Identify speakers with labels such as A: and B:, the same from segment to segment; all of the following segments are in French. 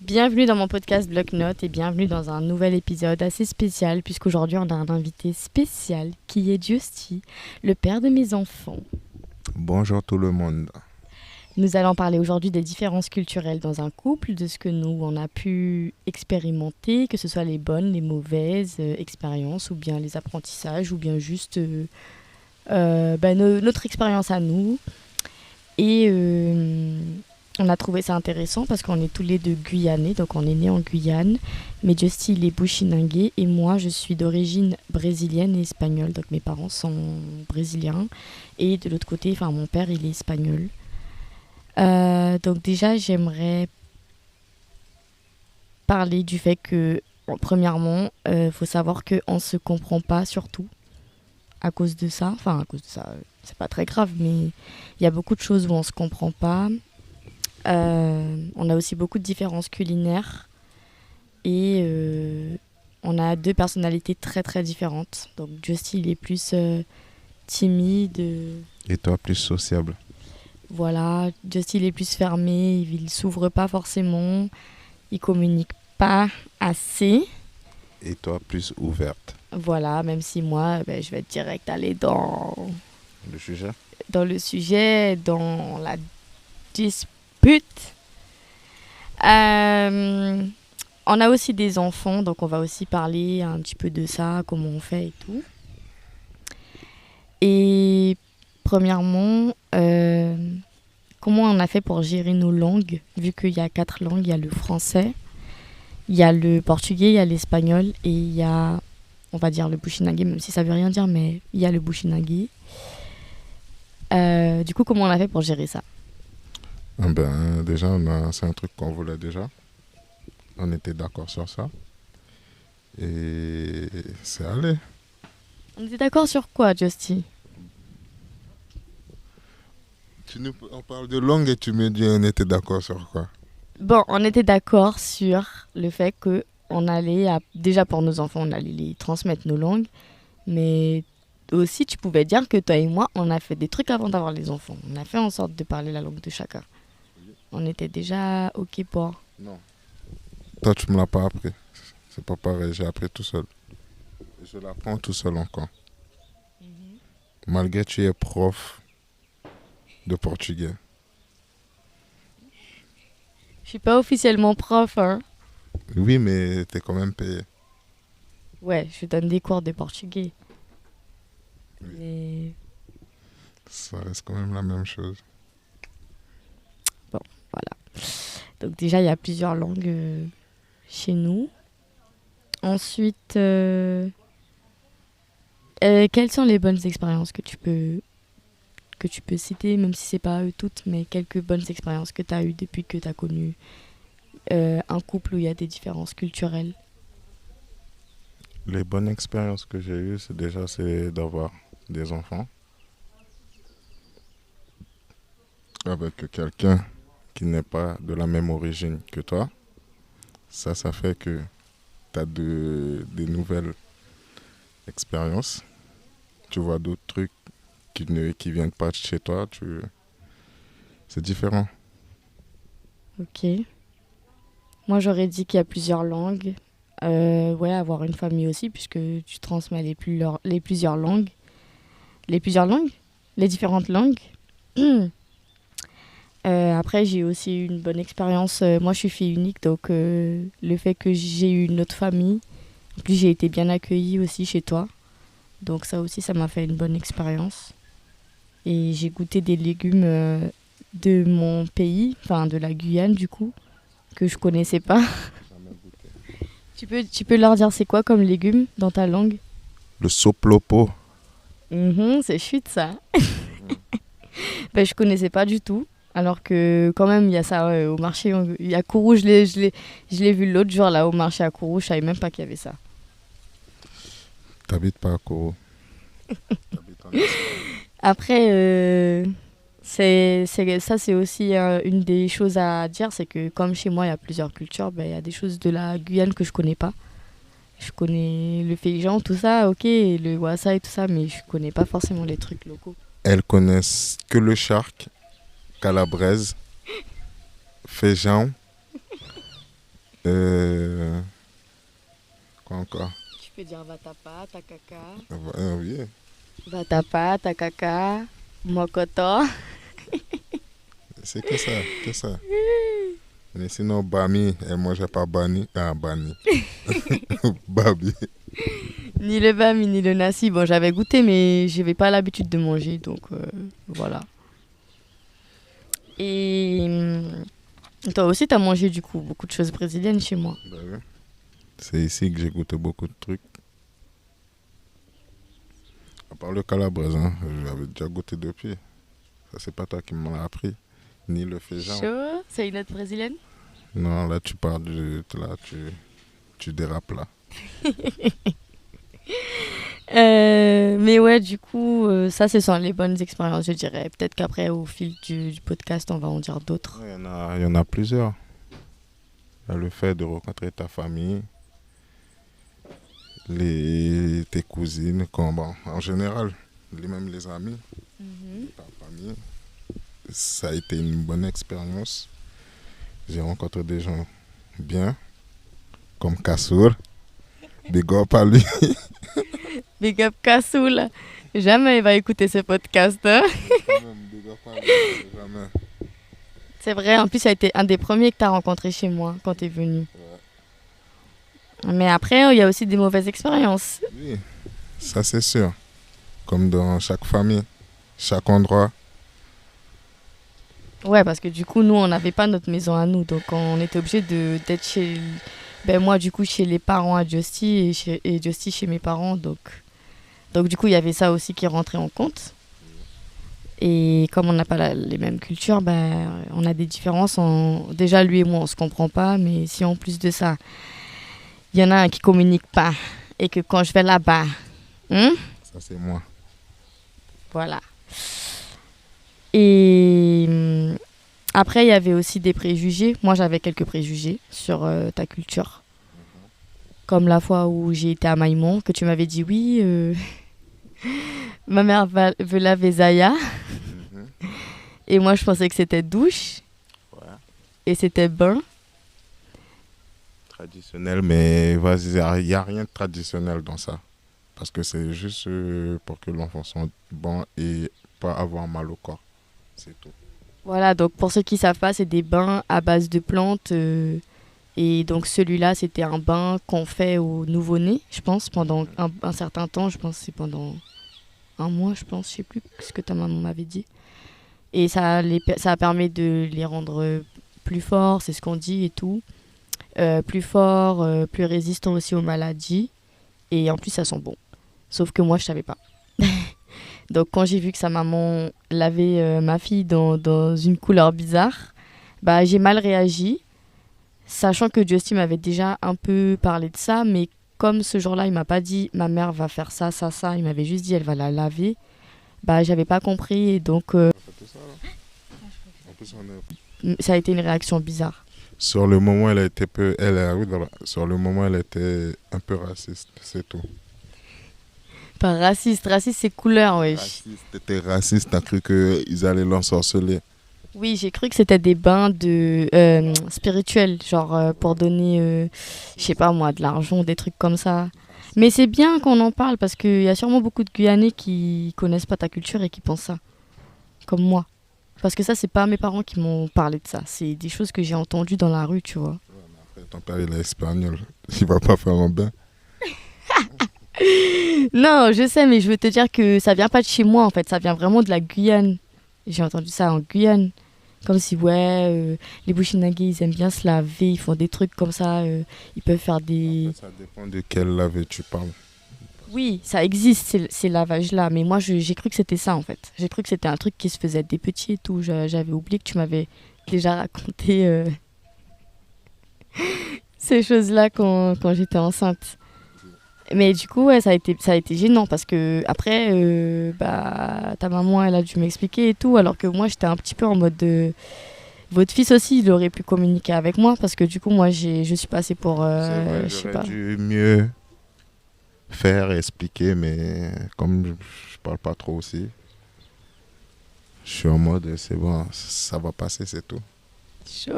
A: Bienvenue dans mon podcast Bloc Notes et bienvenue dans un nouvel épisode assez spécial puisqu'aujourd'hui on a un invité spécial qui est Justy, le père de mes enfants.
B: Bonjour tout le monde.
A: Nous allons parler aujourd'hui des différences culturelles dans un couple, de ce que nous on a pu expérimenter, que ce soit les bonnes, les mauvaises expériences ou bien les apprentissages ou bien juste notre expérience à nous. Et on a trouvé ça intéressant parce qu'on est tous les deux guyanais, donc on est nés en Guyane. Mais Justy, il est bushinangué et moi, je suis d'origine brésilienne et espagnole. Donc mes parents sont brésiliens. Et de l'autre côté, mon père, il est espagnol. Donc déjà, j'aimerais parler du fait que, premièrement, faut savoir qu'on ne se comprend pas surtout à cause de ça. Enfin, à cause de ça, c'est pas très grave, mais il y a beaucoup de choses où on ne se comprend pas. On a aussi beaucoup de différences culinaires et on a deux personnalités très très différentes. Donc Justy, il est plus timide.
B: Et toi, plus sociable?
A: Voilà, Justy, il est plus fermé, il s'ouvre pas forcément, il communique pas assez.
B: Et toi, plus ouverte?
A: Voilà, même si moi, je vais direct aller
B: Le sujet?
A: dans le sujet, dans la dispute. On a aussi des enfants, donc on va aussi parler un petit peu de ça, comment on fait et tout. Et premièrement, comment on a fait pour gérer nos langues, vu qu'il y a 4 langues, il y a le français, il y a le portugais, il y a l'espagnol et il y a, on va dire le bushinagé, même si ça veut rien dire, mais il y a le bushinagé. Du coup, comment on a fait pour gérer ça?
B: Déjà, c'est un truc qu'on voulait déjà. On était d'accord sur ça. Et c'est allé.
A: On était d'accord sur quoi, Justy?
B: On parle de langue et tu me dis on était d'accord sur quoi?
A: Bon, on était d'accord sur le fait que déjà pour nos enfants, on allait les transmettre nos langues, mais aussi tu pouvais dire que toi et moi, on a fait des trucs avant d'avoir les enfants. On a fait en sorte de parler la langue de chacun. On était déjà ok pour.
B: Non. Toi, tu me l'as pas appris. C'est pas pareil, j'ai appris tout seul. Et je l'apprends tout seul encore. Malgré que tu es prof de portugais.
A: Je suis pas officiellement prof, hein.
B: Oui, mais t'es quand même payé.
A: Ouais, je donne des cours de portugais.
B: Oui.
A: Mais
B: Ça reste quand même la même chose.
A: voilà. Donc déjà, il y a plusieurs langues chez nous. Ensuite, quelles sont les bonnes expériences que tu peux citer, même si c'est pas toutes, mais quelques bonnes expériences que tu as eues depuis que tu as connu un couple où il y a des différences culturelles?
B: Les bonnes expériences que j'ai eues, c'est d'avoir des enfants avec quelqu'un qui n'est pas de la même origine que toi. Ça fait que tu as des nouvelles expériences. Tu vois d'autres trucs qui viennent pas de chez toi. C'est différent.
A: Ok. Moi, j'aurais dit qu'il y a plusieurs langues. Ouais, avoir une famille aussi, puisque tu transmets les plusieurs langues. Les plusieurs langues? Les différentes langues. Après, j'ai aussi eu une bonne expérience. Moi, je suis fille unique, donc le fait que j'ai eu une autre famille, en plus, j'ai été bien accueillie aussi chez toi. Donc ça aussi, ça m'a fait une bonne expérience. Et j'ai goûté des légumes de mon pays, enfin de la Guyane du coup, que je connaissais pas. Tu peux leur dire c'est quoi comme légumes dans ta langue?
B: Le soplopo.
A: C'est chute ça. Je connaissais pas du tout. Alors que quand même il y a ça au marché. Il y a Kourou, je l'ai vu l'autre jour là au marché à Kourou, je savais même pas qu'il y avait ça.
B: T'habites pas à Koro. T'habites en Espagne.
A: Après, c'est aussi une des choses à dire, c'est que comme chez moi il y a plusieurs cultures, il y a des choses de la Guyane que je connais pas. Je connais le Féijan, tout ça, ok, et le Wassa et tout ça, mais je connais pas forcément les trucs locaux.
B: Elles connaissent que le charque, calabraise, féjan, Euh, quoi encore?
A: Tu peux dire vatapa, takaka.
B: Oui.
A: Vatapa, takaka, mokoto.
B: C'est que ça. Mais sinon, Bami, elle mangeait pas Bani. Ah, Bani. Babi.
A: Ni le bami, ni le nasi. Bon, j'avais goûté, mais j'avais pas l'habitude de manger, donc voilà. Et toi aussi, t'as mangé du coup beaucoup de choses brésiliennes chez moi.
B: Bah oui. C'est ici que j'ai goûté beaucoup de trucs. À part le calabraise, hein, j'avais déjà goûté depuis. Ça, c'est pas toi qui m'en as appris. Ni le féjan.
A: Chaud, c'est une autre brésilienne?
B: Non, là, tu parles là, tu dérapes là.
A: Mais ouais, du coup, ça, ce sont les bonnes expériences, je dirais. Peut-être qu'après, au fil du podcast, on va en dire d'autres.
B: Il y en a plusieurs. Il y a le fait de rencontrer ta famille, tes cousines, bon, en général, même les amis, ta famille. Ça a été une bonne expérience. J'ai rencontré des gens bien, comme Kassour. Big up à lui.
A: Big up Kassoul. Jamais il va écouter ce podcast. Hein.
B: Jamais.
A: C'est vrai, en plus, ça a été un des premiers que tu as rencontré chez moi quand tu es venu. Ouais. Mais après, il y a aussi des mauvaises expériences.
B: Oui, ça c'est sûr. Comme dans chaque famille, chaque endroit.
A: Ouais, parce que du coup, nous, on n'avait pas notre maison à nous. Donc, on était obligé d'être chez... Ben, moi, du coup, chez les parents à Justy et Justy chez mes parents. Donc, du coup, il y avait ça aussi qui rentrait en compte. Et comme on n'a pas les mêmes cultures, ben, on a des différences. Déjà, lui et moi, on ne se comprend pas. Mais si en plus de ça, il y en a un qui ne communique pas et que quand je vais là-bas...
B: Ça, c'est moi.
A: Voilà. Et après, il y avait aussi des préjugés. Moi, j'avais quelques préjugés sur ta culture. Comme la fois où j'ai été à Maïmon, que tu m'avais dit oui, ma mère veut laver Zaya. Et moi, je pensais que c'était douche.
B: Ouais.
A: Et c'était bain.
B: Traditionnel, mais vas-y, il n'y a rien de traditionnel dans ça. Parce que c'est juste pour que l'enfant soit bon et pas avoir mal au corps. C'est tout.
A: Voilà, donc pour ceux qui ne savent pas, c'est des bains à base de plantes. Et donc celui-là, c'était un bain qu'on fait au nouveau-né, je pense, pendant un certain temps. Je pense que c'est pendant un mois, je pense. Je ne sais plus ce que ta maman m'avait dit. Et ça permet de les rendre plus forts, c'est ce qu'on dit et tout. Plus forts, plus résistants aussi aux maladies. Et en plus, ça sent bon. Sauf que moi, je ne savais pas. Donc quand j'ai vu que sa maman lavait ma fille dans une couleur bizarre, bah, j'ai mal réagi. Sachant que Justin m'avait déjà un peu parlé de ça, mais comme ce jour-là, il m'a pas dit ma mère va faire ça, ça, ça, il m'avait juste dit elle va la laver, bah j'avais pas compris et donc ça a été une réaction bizarre.
B: Sur le moment, sur le moment, elle était un peu raciste, c'est tout.
A: Pas raciste, c'est couleur, ouais.
B: T'étais raciste, t'as cru qu'ils allaient l'ensorceler.
A: Oui, j'ai cru que c'était des bains spirituels, genre pour donner, je sais pas moi, de l'argent, des trucs comme ça. Mais c'est bien qu'on en parle parce qu'il y a sûrement beaucoup de Guyanais qui connaissent pas ta culture et qui pensent ça, comme moi. Parce que ça, c'est pas mes parents qui m'ont parlé de ça, c'est des choses que j'ai entendues dans la rue, tu vois.
B: Ouais, mais après, ton père, il est espagnol, il va pas faire un bain.
A: Non, je sais, mais je veux te dire que ça vient pas de chez moi en fait, ça vient vraiment de la Guyane. J'ai entendu ça en Guyane. Comme si, les Bushinagé, ils aiment bien se laver, ils font des trucs comme ça, ils peuvent faire des...
B: Après, ça dépend de quel laver tu parles.
A: Oui, ça existe, ces lavages-là, mais moi, j'ai cru que c'était ça, en fait. J'ai cru que c'était un truc qui se faisait des petits et tout. J'avais oublié que tu m'avais déjà raconté ces choses-là quand j'étais enceinte. Mais du coup, ouais, ça a été gênant parce que après, ta maman, elle a dû m'expliquer et tout, alors que moi, j'étais un petit peu en mode de... Votre fils aussi, il aurait pu communiquer avec moi parce que du coup, moi, je suis passée pour...
B: C'est vrai,
A: je sais
B: j'aurais
A: pas.
B: dû mieux faire et expliquer, mais comme je parle pas trop aussi, je suis en mode, c'est bon, ça va passer, c'est tout.
A: Chaud.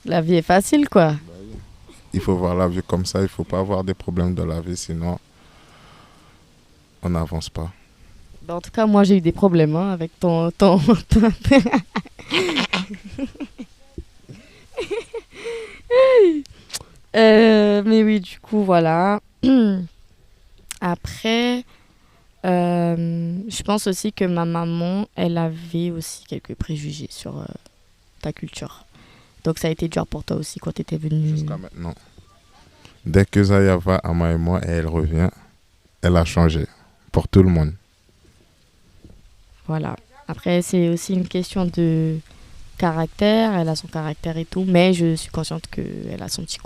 A: La vie est facile, quoi.
B: Bah oui. il faut voir la vie comme ça. Il faut pas avoir des problèmes dans la vie, sinon on n'avance pas.
A: Bah, en tout cas, moi, j'ai eu des problèmes hein, avec mais oui, du coup, voilà. Après, je pense aussi que ma maman, elle avait aussi quelques préjugés sur ta culture. Donc ça a été dur pour toi aussi quand tu étais venue.
B: Jusqu'à maintenant. Dès que Zaya va à moi et moi et elle revient, elle a changé pour tout le monde.
A: Voilà. Après, c'est aussi une question de caractère. Elle a son caractère et tout. Mais je suis consciente qu'elle a son petit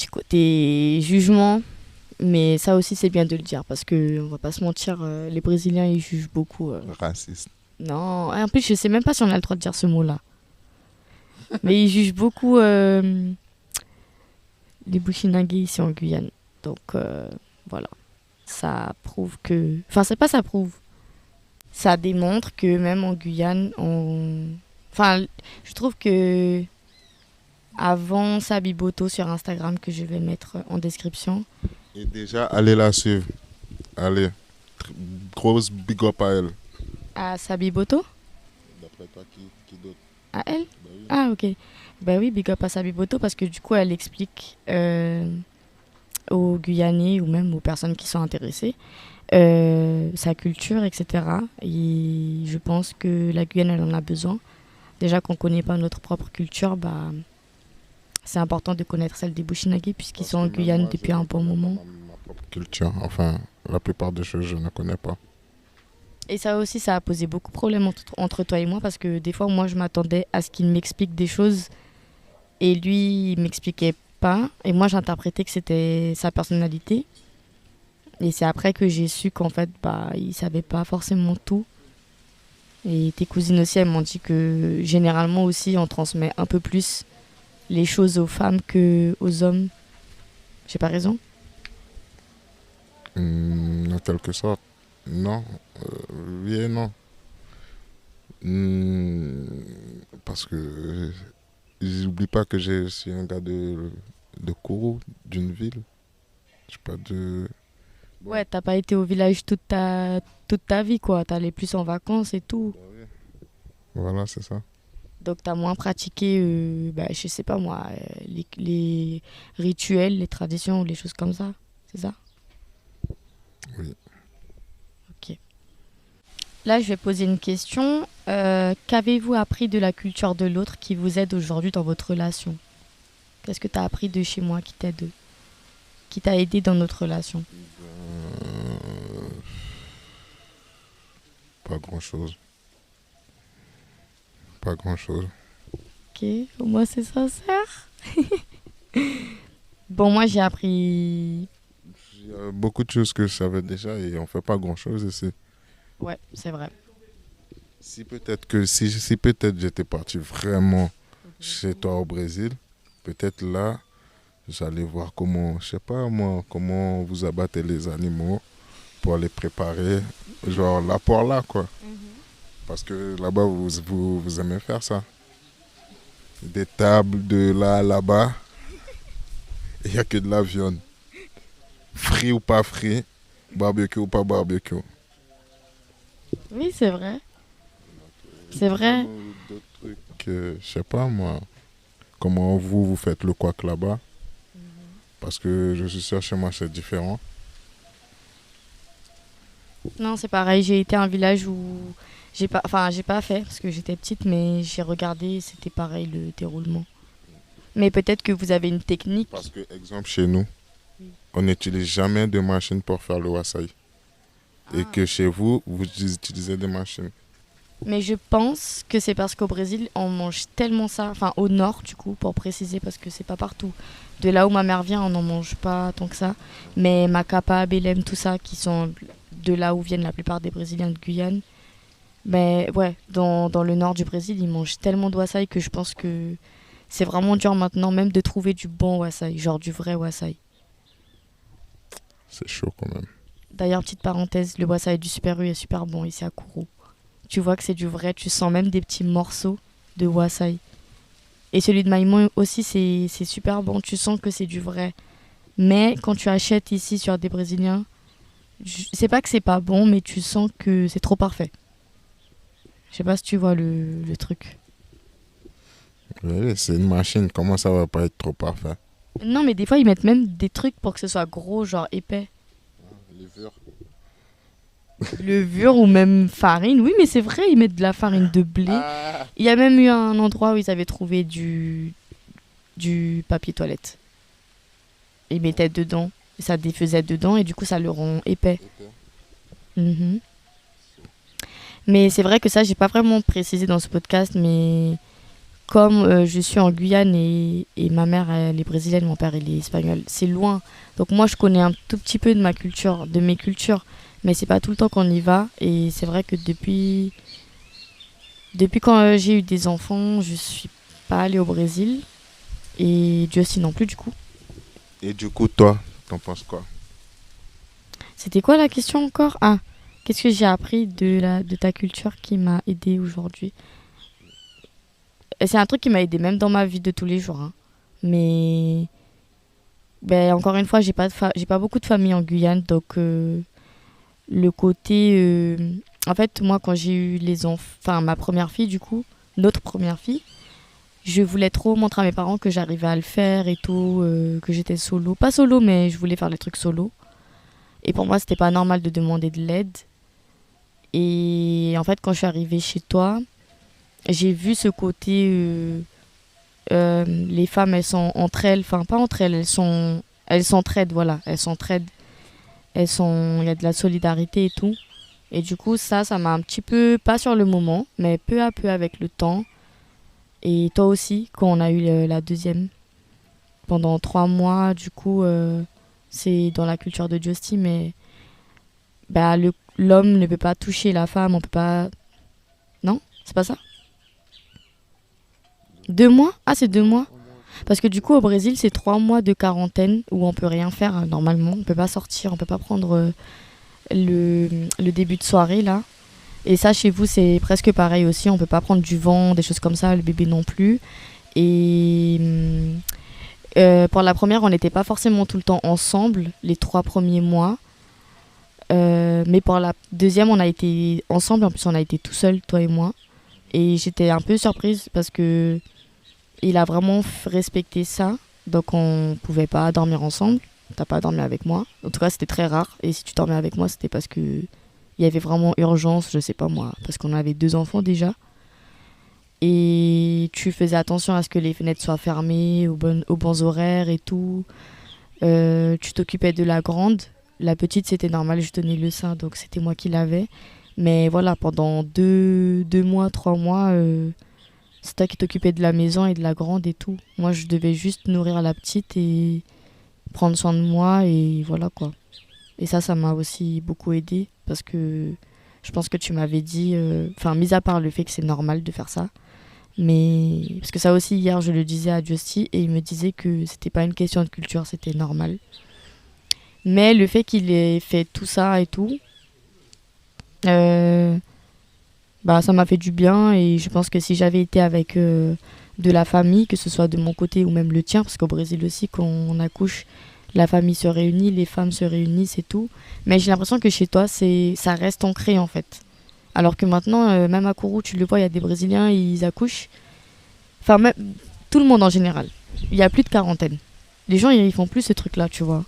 A: côté jugement. Mais ça aussi, c'est bien de le dire. Parce qu'on va pas se mentir, les Brésiliens, ils jugent beaucoup.
B: Raciste.
A: Non, en plus, je sais même pas si on a le droit de dire ce mot-là. Mais ils jugent beaucoup les Bushinagé ici en Guyane. Donc, voilà. Ça prouve que... Enfin, c'est pas ça prouve. Ça démontre que même en Guyane, Enfin, je trouve que... Avant Sabiboto sur Instagram, que je vais mettre en description.
B: Et déjà, allez la suivre. Allez. Grosse big up à elle.
A: À Sabiboto.
B: D'après toi, qui d'autre?
A: À elle.
B: Bah oui.
A: Ah, ok. Bah oui, big up à Sabiboto parce que du coup, elle explique aux Guyanais ou même aux personnes qui sont intéressées sa culture, etc. Et je pense que la Guyane, elle en a besoin. Déjà qu'on ne connaît pas notre propre culture, bah, c'est important de connaître celle des Bushinagé puisqu'ils
B: Parce
A: sont en
B: que même
A: Guyane
B: moi, je
A: depuis un
B: ne
A: bon
B: connais pas
A: moment.
B: ma propre culture. Enfin, la plupart des choses, je ne connais pas.
A: Et ça aussi, ça a posé beaucoup de problèmes entre toi et moi parce que des fois, moi, je m'attendais à ce qu'il m'explique des choses et lui, il m'expliquait pas. Et moi, j'interprétais que c'était sa personnalité. Et c'est après que j'ai su qu'en fait, bah, il savait pas forcément tout. Et tes cousines aussi, elles m'ont dit que généralement aussi, on transmet un peu plus les choses aux femmes que aux hommes. J'ai pas raison?
B: En quelque sorte, non. Oui et non. Parce que j'oublie pas que je suis un gars de Kourou, d'une ville. Je sais pas de... Bon,
A: Ouais, t'as pas été au village toute ta vie, quoi. T'allais plus en vacances et tout.
B: bah oui. Voilà, c'est ça.
A: Donc t'as moins pratiqué, bah, je sais pas moi, les rituels, les traditions ou les choses comme ça. C'est ça?
B: Oui.
A: Ok. Là, je vais poser une question. Qu'avez-vous appris de la culture de l'autre qui vous aide aujourd'hui dans votre relation? Qu'est-ce que tu as appris de chez moi qui t'a aidé dans notre relation?
B: Pas grand-chose. Pas grand-chose.
A: Ok, au moins c'est sincère. Bon, moi j'ai appris...
B: Il y a beaucoup de choses que je savais déjà et on fait pas grand-chose ici.
A: Ouais, c'est vrai.
B: Si peut-être j'étais parti vraiment chez toi au Brésil, peut-être là, j'allais voir comment, je sais pas moi, comment vous abattez les animaux pour les préparer, genre là pour là quoi. Parce que là-bas, vous aimez faire ça. Des tables de là à là-bas, il n'y a que de la viande. Frit ou pas frit, barbecue ou pas barbecue.
A: Oui, c'est vrai. C'est vrai.
B: D'autres trucs, je sais pas moi, comment vous faites le couac là-bas. Parce que je suis sûr chez moi c'est différent.
A: Non, c'est pareil. J'ai été à un village où j'ai pas fait parce que j'étais petite, mais j'ai regardé, c'était pareil le déroulement. Mais peut-être que vous avez une technique.
B: Parce que, exemple, chez nous, on n'utilise jamais de machine pour faire le wassaï. Et que chez vous, vous utilisez des machines.
A: Mais je pense que c'est parce qu'au Brésil, on mange tellement ça, enfin au nord du coup, pour préciser, parce que c'est pas partout. De là où ma mère vient, on n'en mange pas tant que ça. Mais Macapa, Belém, tout ça, qui sont de là où viennent la plupart des Brésiliens de Guyane, mais ouais, dans le nord du Brésil, ils mangent tellement de wassaï que je pense que c'est vraiment dur maintenant même de trouver du bon wassaï, genre du vrai wassaï.
B: C'est chaud quand même.
A: D'ailleurs, petite parenthèse, le wassaï du Super U est super bon ici à Kourou. Tu vois que c'est du vrai, tu sens même des petits morceaux de wassaï. Et celui de Maïmon aussi, c'est super bon. Tu sens que c'est du vrai. Mais quand tu achètes ici sur des Brésiliens, c'est pas que c'est pas bon, mais tu sens que c'est trop parfait. Je sais pas si tu vois le truc.
B: Oui, c'est une machine. Comment ça va pas être trop parfait?
A: Non, mais des fois, ils mettent même des trucs pour que ce soit gros, genre épais.
B: Levure.
A: Levure ou même farine. Oui, mais c'est vrai, ils mettent de la farine de blé.
B: Ah,
A: Il y a même eu un endroit où ils avaient trouvé du papier toilette. Ils mettaient dedans. Ça défaisait dedans et du coup, ça le rend épais.
B: ok.
A: Mhm. Mais c'est vrai que ça, j'ai pas vraiment précisé dans ce podcast, mais comme je suis en Guyane et ma mère, elle est brésilienne, mon père, il est espagnol, c'est loin. Donc moi, je connais un tout petit peu de ma culture, de mes cultures, mais c'est pas tout le temps qu'on y va. Et c'est vrai que depuis quand j'ai eu des enfants, je suis pas allée au Brésil et Dieu aussi non plus du coup.
B: Et du coup, toi, t'en penses quoi?
A: C'était quoi la question encore? Ah, qu'est-ce que j'ai appris de ta culture qui m'a aidé aujourd'hui? Et c'est un truc qui m'a aidé même dans ma vie de tous les jours, hein. Mais ben, encore une fois, j'ai pas beaucoup de famille en Guyane, donc le côté. En fait, moi, quand j'ai eu les enfants, enfin ma première fille, du coup, notre première fille, je voulais trop montrer à mes parents que j'arrivais à le faire et tout, que j'étais solo. Pas solo, mais je voulais faire les trucs solo. Et pour moi, c'était pas normal de demander de l'aide. Et en fait, quand je suis arrivée chez toi, j'ai vu ce côté. Les femmes, elles sont entre elles, enfin pas entre elles, elles s'entraident, voilà, elles s'entraident, il y a de la solidarité et tout. Et du coup, ça m'a un petit peu, pas sur le moment, mais peu à peu avec le temps. Et toi aussi, quand on a eu la deuxième, pendant 3 mois, du coup, c'est dans la culture de Justy, mais bah, l'homme ne peut pas toucher la femme, on peut pas. Non, c'est pas ça? 2 mois? Ah, c'est 2 mois? Parce que du coup, au Brésil, c'est 3 mois de quarantaine où on peut rien faire normalement. On peut pas sortir, on peut pas prendre le début de soirée là. Et ça, chez vous, c'est presque pareil aussi. On peut pas prendre du vent, des choses comme ça, le bébé non plus. Et pour la première, on n'était pas forcément tout le temps ensemble les 3 premiers mois. Mais pour la deuxième, on a été ensemble. En plus, on a été tout seul, toi et moi. Et j'étais un peu surprise parce que il a vraiment respecté ça. Donc on pouvait pas dormir ensemble. T'as pas dormi avec moi. En tout cas, c'était très rare. Et si tu dormais avec moi, c'était parce que il y avait vraiment urgence, je sais pas moi, parce qu'on avait 2 enfants déjà. Et tu faisais attention à ce que les fenêtres soient fermées aux bons horaires et tout. Tu t'occupais de la grande. La petite, c'était normal, je tenais le sein, donc c'était moi qui l'avais. Mais voilà, pendant 2 mois, 3 mois, c'est toi qui t'occupais de la maison et de la grande et tout. Moi, je devais juste nourrir la petite et prendre soin de moi et voilà quoi. Et ça m'a aussi beaucoup aidé parce que je pense que tu m'avais dit, enfin, mis à part le fait que c'est normal de faire ça, mais parce que ça aussi, hier, je le disais à Justy et il me disait que c'était pas une question de culture, c'était normal. Mais le fait qu'il ait fait tout ça et tout, euh, bah, ça m'a fait du bien et je pense que si j'avais été avec de la famille, que ce soit de mon côté ou même le tien, parce qu'au Brésil aussi, quand on accouche, la famille se réunit, les femmes se réunissent et tout. Mais j'ai l'impression que chez toi, ça reste ancré en fait. Alors que maintenant, même à Kourou, tu le vois, il y a des Brésiliens, ils accouchent. Enfin, même, tout le monde en général. Il y a plus de quarantaine. Les gens, ils font plus ce truc-là, tu vois.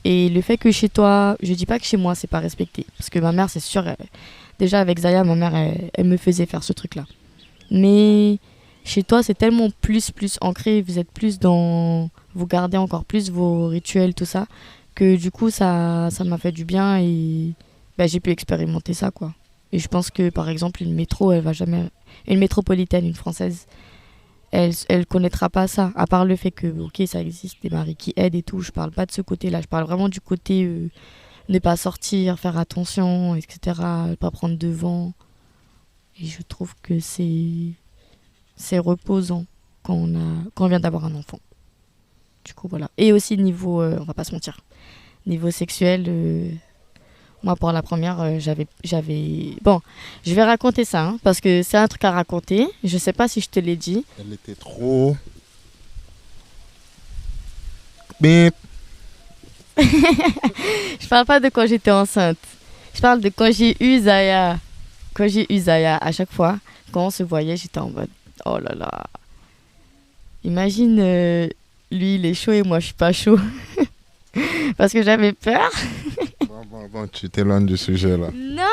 A: Et le fait que chez toi, je dis pas que chez moi, c'est pas respecté. Parce que ma mère, c'est sûr, déjà avec Zaya, ma mère, elle me faisait faire ce truc-là. Mais chez toi, c'est tellement plus ancré, vous êtes plus dans. Vous gardez encore plus vos rituels, tout ça, que du coup, ça m'a fait du bien et bah, j'ai pu expérimenter ça, quoi. Et je pense que, par exemple, une métro, elle va jamais. Une métropolitaine, une française, elle connaîtra pas ça, à part le fait que, ok, ça existe, des maris qui aident et tout. Je parle pas de ce côté-là, je parle vraiment du côté ne pas sortir, faire attention, etc., pas prendre de vent. Et je trouve que c'est reposant quand on vient d'avoir un enfant. Du coup, voilà. Et aussi, niveau, on va pas se mentir, niveau sexuel, Moi, pour la première, j'avais... Bon, je vais raconter ça, hein, parce que c'est un truc à raconter. Je sais pas si je te l'ai dit.
B: Elle était trop... Bip.
A: Je parle pas de quand j'étais enceinte. Je parle de quand j'ai eu Zaya. Quand j'ai eu Zaya, à chaque fois, quand on se voyait, j'étais en mode, oh là là. Imagine, lui, il est chaud et moi, je suis pas chaud. Parce que j'avais peur.
B: Bon, tu t'éloignes du sujet là.
A: Non,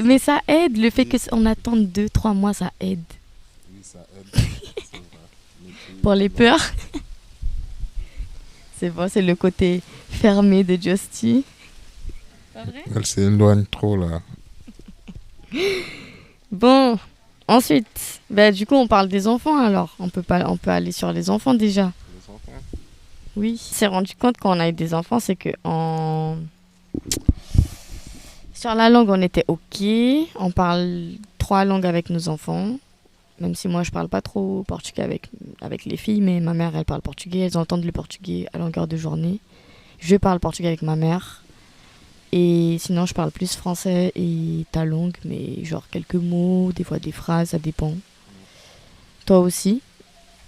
A: mais ça aide. Le fait qu'on attende 2-3 mois, ça aide.
B: Oui, ça aide. C'est vrai.
A: Pour les peurs. C'est bon, c'est le côté fermé de Justy. Pas vrai?
B: Elle s'éloigne trop là.
A: Bon, ensuite, bah, du coup, on parle des enfants alors. On peut aller sur les enfants déjà.
B: Les enfants.
A: Oui. On s'est rendu compte quand on a eu des enfants, c'est que sur la langue, on était OK. On parle 3 langues avec nos enfants. Même si moi, je parle pas trop portugais avec les filles, mais ma mère, elle parle portugais. Elles entendent le portugais à longueur de journée. Je parle portugais avec ma mère. Et sinon, je parle plus français et ta langue, mais genre quelques mots, des fois des phrases, ça dépend. Toi aussi.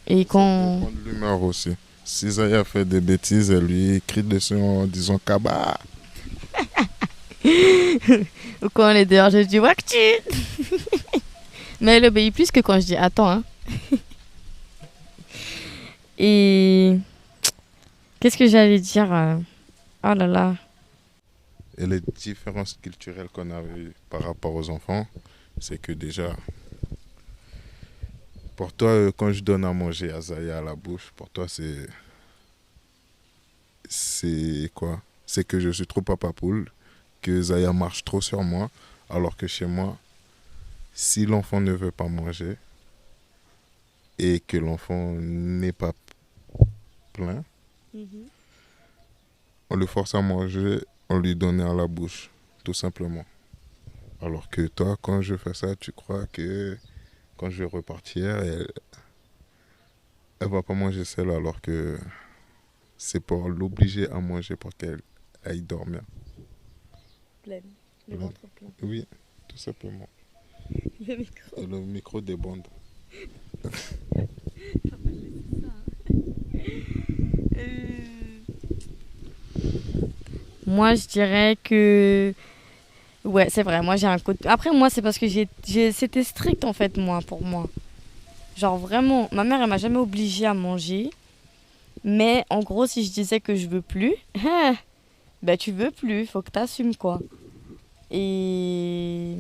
A: Et quand...
B: Ça dépend de l'humeur aussi. Si Zaya fait des bêtises, elle lui crie dessus en disant Kaba.
A: Ou quand on est dehors, je dis Waktu. Mais elle obéit plus que quand je dis attends. Hein. Et qu'est-ce que j'allais dire Oh là là.
B: Et les différences culturelles qu'on a eues par rapport aux enfants, c'est que déjà, pour toi, quand je donne à manger à Zaya à la bouche, pour toi, c'est quoi? C'est que je suis trop papa poule, que Zaya marche trop sur moi, alors que chez moi, si l'enfant ne veut pas manger et que l'enfant n'est pas plein, on le force à manger, on lui donne à la bouche, tout simplement. Alors que toi, quand je fais ça, tu crois que quand je vais repartir, elle va pas manger celle alors que c'est pour l'obliger à manger pour qu'elle aille dormir.
A: Pleine. Le
B: Ouais.
A: ventre plein.
B: Oui, tout simplement.
A: Le micro.
B: Et le micro débande.
A: Moi, je dirais que... Ouais, c'est vrai, moi j'ai un côté... Après, moi, c'est parce que c'était strict en fait, moi, pour moi. Genre vraiment, ma mère, elle m'a jamais obligée à manger. Mais en gros, si je disais que je veux plus, ben tu veux plus, faut que t'assumes quoi. Et...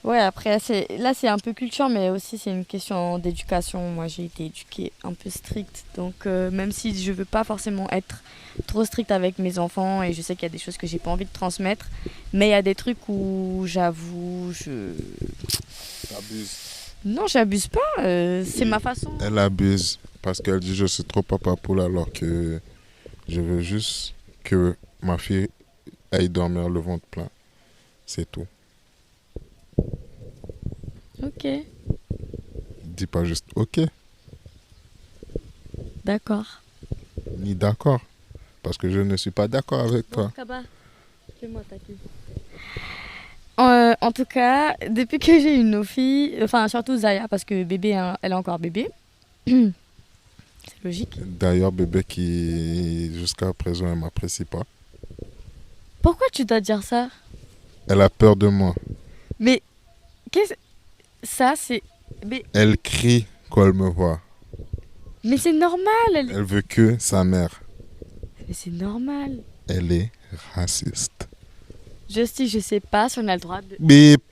A: Ouais, après, là c'est un peu culture, mais aussi c'est une question d'éducation. Moi j'ai été éduquée un peu stricte. Donc même si je veux pas forcément être trop stricte avec mes enfants, et je sais qu'il y a des choses que j'ai pas envie de transmettre, mais il y a des trucs où j'avoue,
B: Abuse.
A: Non, j'abuse pas, c'est ma façon.
B: Elle abuse parce qu'elle dit je suis trop papa poule alors que je veux juste que ma fille aille dormir le ventre plein. C'est tout.
A: Ok,
B: Dis pas juste ok,
A: d'accord.
B: ni d'accord. Parce que je ne suis pas d'accord avec toi.
A: Kaba, fais-moi ta queue. En tout cas, depuis que j'ai eu nos filles, enfin surtout Zaya, parce que bébé, hein, elle est encore bébé. C'est logique.
B: D'ailleurs, bébé qui jusqu'à présent elle m'apprécie pas.
A: Pourquoi tu dois dire ça?
B: Elle a peur de moi.
A: Mais ça c'est...
B: Elle crie quand elle me voit.
A: Mais c'est normal.
B: Elle veut que sa mère.
A: Mais c'est normal.
B: Elle est raciste.
A: Justy, je sais pas si on a le droit de...
B: Bip.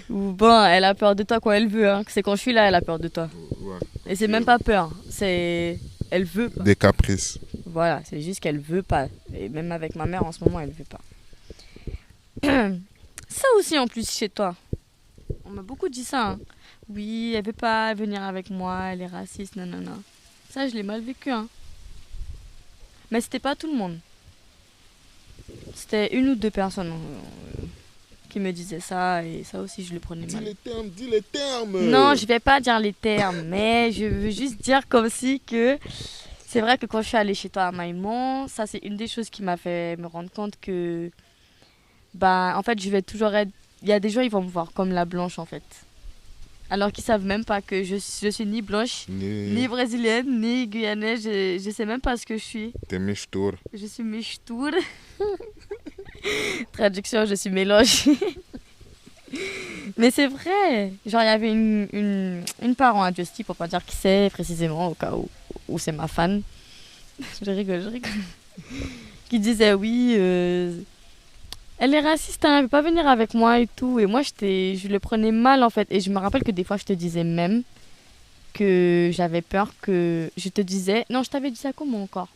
A: Ou bon, elle a peur de toi quand elle veut. Hein. C'est quand je suis là, elle a peur de toi.
B: Ouais.
A: Et c'est même pas peur. C'est... Elle veut pas.
B: Des caprices.
A: Voilà, c'est juste qu'elle veut pas. Et même avec ma mère en ce moment, elle veut pas. Ça aussi en plus chez toi. On m'a beaucoup dit ça. Hein. Oui, elle veut pas venir avec moi, elle est raciste, nanana. Ça, je l'ai mal vécu. Hein. Mais c'était pas tout le monde. C'était 1 ou 2 personnes qui me disaient ça, et ça aussi, je le prenais mal.
B: Dis les termes.
A: Non, je vais pas dire les termes, mais je veux juste dire comme si que C'est vrai que quand je suis allée chez toi à Maïman, ça c'est une des choses qui m'a fait me rendre compte que, bah, en fait, je vais toujours être. Il y a des gens, ils vont me voir comme la blanche, en fait. Alors qu'ils savent même pas que je suis ni blanche, ni brésilienne, ni guyanaise. Je sais même pas ce que je suis.
B: T'es michtour.
A: Je suis michtour. Traduction, je suis mélange. Mais c'est vrai. Genre, il y avait une parent à Justy, pour pas dire qui c'est précisément, au cas où c'est ma fan. Je rigole. Qui disait oui, elle est raciste, hein, elle veut pas venir avec moi et tout. Et moi, je le prenais mal en fait. Et je me rappelle que des fois, je te disais même que j'avais peur que. Je te disais. Non, je t'avais dit ça comment encore?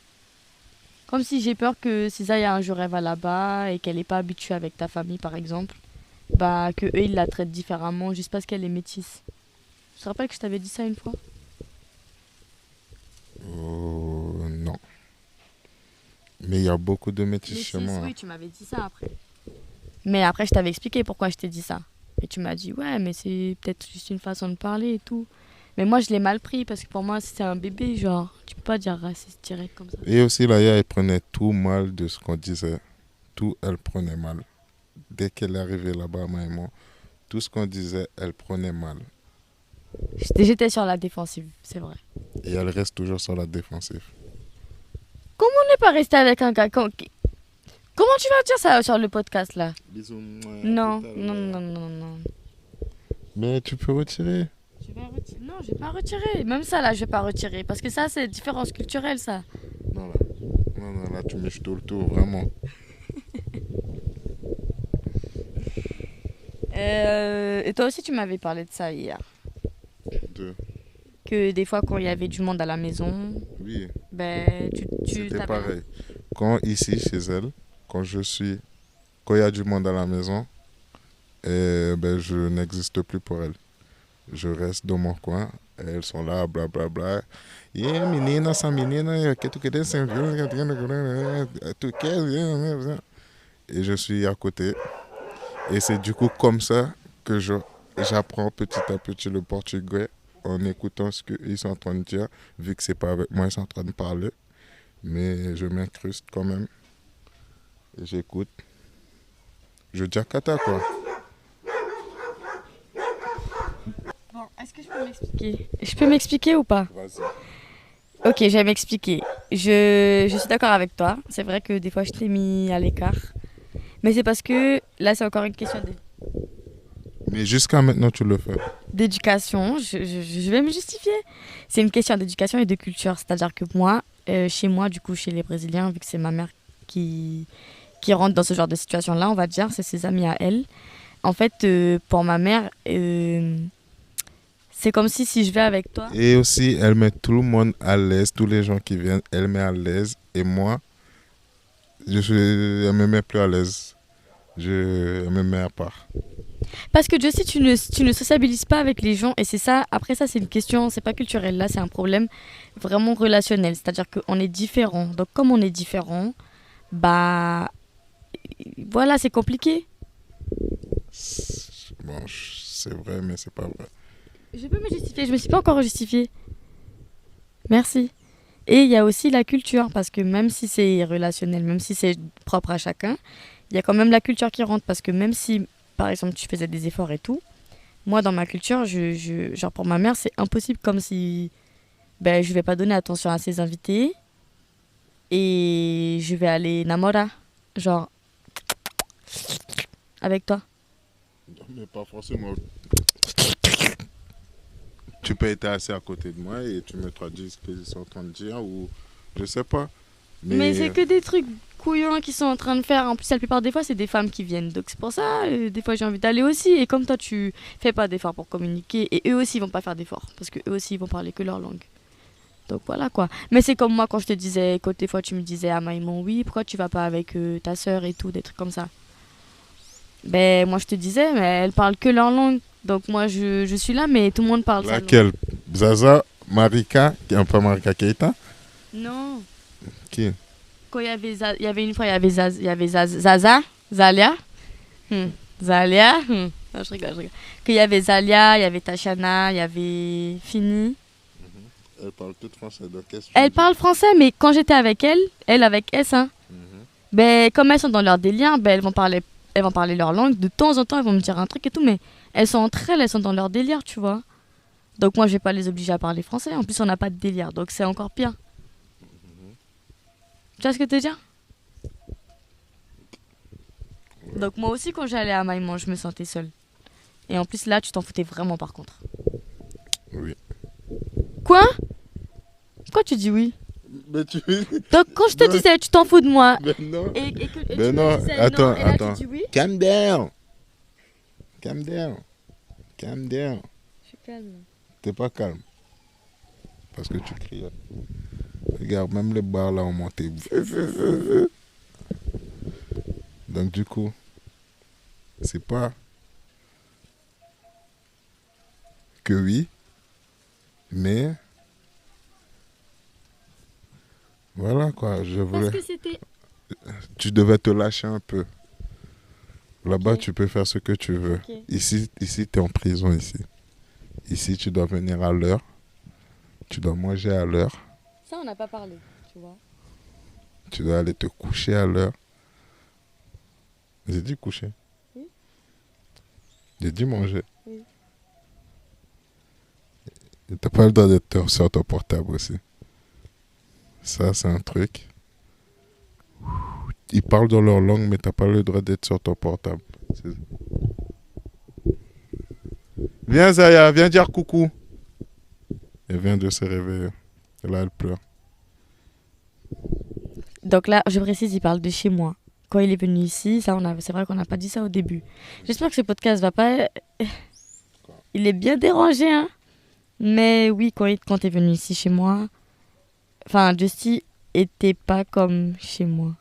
A: Comme si j'ai peur que César un jour elle va là-bas et qu'elle n'est pas habituée avec ta famille par exemple. Bah, que eux ils la traitent différemment juste parce qu'elle est métisse. Tu te rappelles que je t'avais dit ça une fois?
B: Non. Mais il y a beaucoup de métis
A: Métisse,
B: chez moi.
A: oui, tu m'avais dit ça après. Mais après, je t'avais expliqué pourquoi je t'ai dit ça. Et tu m'as dit, ouais, mais c'est peut-être juste une façon de parler et tout. Mais moi, je l'ai mal pris parce que pour moi, c'est un bébé, genre. Tu peux pas dire raciste direct comme ça.
B: Et aussi, Laïa, elle prenait tout mal de ce qu'on disait. Tout, elle prenait mal. Dès qu'elle est arrivée là-bas à Maïman, tout ce qu'on disait, elle prenait mal.
A: J'étais sur la défensive, c'est vrai.
B: Et elle reste toujours sur la défensive.
A: Comment on n'est pas resté avec un gars Comment tu vas dire ça sur le podcast là?
B: Bisous.
A: Non.
B: Mais tu peux retirer.
A: Je vais retirer. Non, je vais pas retirer. Même ça là, je vais pas retirer. Parce que ça, c'est différence culturelle ça.
B: Non, là, tu mèches tout le tour, vraiment.
A: Et toi aussi, tu m'avais parlé de ça hier. Que des fois, quand il y avait du monde à la maison,
B: Oui,
A: ben,
B: c'était pareil. Quand ici, chez elle, quand il y a du monde à la maison, ben, je n'existe plus pour elle. Je reste dans mon coin. Elles sont là, blablabla. Yeah, menina, essa menina, que tu queres ser tu quer. Et je suis à côté. Et c'est du coup comme ça que j'apprends petit à petit le portugais en écoutant ce qu'ils sont en train de dire, vu que c'est pas avec moi, ils sont en train de parler. Mais je m'incruste quand même. Et j'écoute. Je dis Kata, quoi.
A: Bon, est-ce que je peux m'expliquer? Je peux m'expliquer ou pas?
B: Vas-y.
A: Ok, je vais m'expliquer. Je suis d'accord avec toi. C'est vrai que des fois, je t'ai mis à l'écart. Mais c'est parce que là, c'est encore une question
B: Mais jusqu'à maintenant, tu le fais.
A: d'éducation. Je vais me justifier. C'est une question d'éducation et de culture. C'est-à-dire que moi, chez moi, du coup, chez les Brésiliens, vu que c'est ma mère qui rentre dans ce genre de situation-là, on va dire, c'est ses amis à elle. En fait, pour ma mère, c'est comme si je vais avec toi.
B: Et aussi, elle met tout le monde à l'aise, tous les gens qui viennent, elle met à l'aise. Et moi, elle me met plus à l'aise. Elle me met à part.
A: Parce que Justy, tu ne sociabilises pas avec les gens et c'est ça, après ça c'est une question, c'est pas culturel, là c'est un problème vraiment relationnel, c'est-à-dire qu'on est différent. Donc comme on est différent, bah voilà, c'est compliqué.
B: Bon, c'est vrai, mais c'est pas vrai.
A: Je peux me justifier, je me suis pas encore justifiée. Merci. Et il y a aussi la culture, parce que même si c'est relationnel, même si c'est propre à chacun, il y a quand même la culture qui rentre, parce que même si, par exemple, tu faisais des efforts et tout, moi, dans ma culture, genre pour ma mère, c'est impossible, comme si ben, je vais pas donner attention à ses invités et je vais aller namora, genre, avec toi.
B: Mais pas forcément. Tu peux être assis à côté de moi et tu me traduis ce qu'ils sont en train de dire ou je sais pas.
A: Mais c'est que des trucs couillons qu'ils sont en train de faire. En plus, la plupart des fois, c'est des femmes qui viennent. Donc c'est pour ça, des fois, j'ai envie d'aller aussi. Et comme toi, tu fais pas d'efforts pour communiquer, et eux aussi, ils vont pas faire d'efforts. Parce que eux aussi, ils vont parler que leur langue. Donc voilà quoi. Mais c'est comme moi quand je te disais, quand des fois tu me disais à Maïmon, oui, pourquoi tu vas pas avec ta soeur et tout, des trucs comme ça. Ben moi je te disais, mais elle parle que leur langue. Donc moi je suis là, mais tout le monde parle ça.
B: Laquelle? Zaza, Marika, pas Marika Keita?
A: Non.
B: Qui?
A: Quand il y avait une fois, il y avait Zaza, Zalia. Zalia. Non, je rigole. Qu'il y avait Zalia, il y avait Tachana, il y avait Fini.
B: Elle parle toute français, donc qu'est-ce que tu
A: Elle
B: dis?
A: parle français, mais quand j'étais avec elle, elle avec S, hein,
B: Mhm.
A: ben, comme elles sont dans leur délire, ben, elles vont parler leur langue. De temps en temps, elles vont me dire un truc et tout, mais elles sont entre elles, elles sont dans leur délire, tu vois. Donc moi, je vais pas les obliger à parler français. En plus, on n'a pas de délire, donc c'est encore pire. Tu vois ce que je veux dire? Donc moi aussi, quand j'allais à Maïman, je me sentais seule. Et en plus, là, tu t'en foutais vraiment, par contre.
B: Oui.
A: Quoi? Pourquoi tu dis oui?
B: Mais tu...
A: Donc quand je te
B: Non.
A: disais, tu t'en fous de moi,
B: Mais non.
A: et
B: Mais
A: tu
B: non,
A: me disais
B: attends,
A: non, et là,
B: attends.
A: tu dis oui?
B: Calm down. Calm down. Calm down.
A: Je suis calme.
B: T'es pas calme. Parce que tu cries. Regarde, même les barres là ont monté. Donc du coup, c'est pas que oui, mais voilà quoi, je
A: Parce
B: voulais.
A: que c'était...
B: Tu devais te lâcher un peu. Là-bas,
A: Ok.
B: tu peux faire ce que tu veux.
A: Ok.
B: Ici, tu es en prison ici. Ici, tu dois venir à l'heure. Tu dois manger à l'heure.
A: Ça, on n'a pas parlé, tu vois.
B: Tu dois aller te coucher à l'heure. J'ai dit coucher.
A: Oui.
B: J'ai dit manger.
A: Oui.
B: Et t'as pas le droit d'être sur ton portable aussi. Ça, c'est un truc. Ils parlent dans leur langue, mais t'as pas le droit d'être sur ton portable. Viens, Zaya, viens dire coucou. Elle vient de se réveiller. Et là, elle pleure.
A: Donc là, je précise, il parle de chez moi. Quand il est venu ici, ça, c'est vrai qu'on n'a pas dit ça au début. J'espère que ce podcast va pas... Il est bien dérangé, hein. Mais oui, quand t'es venu ici chez moi... Enfin, Justy était pas comme chez moi.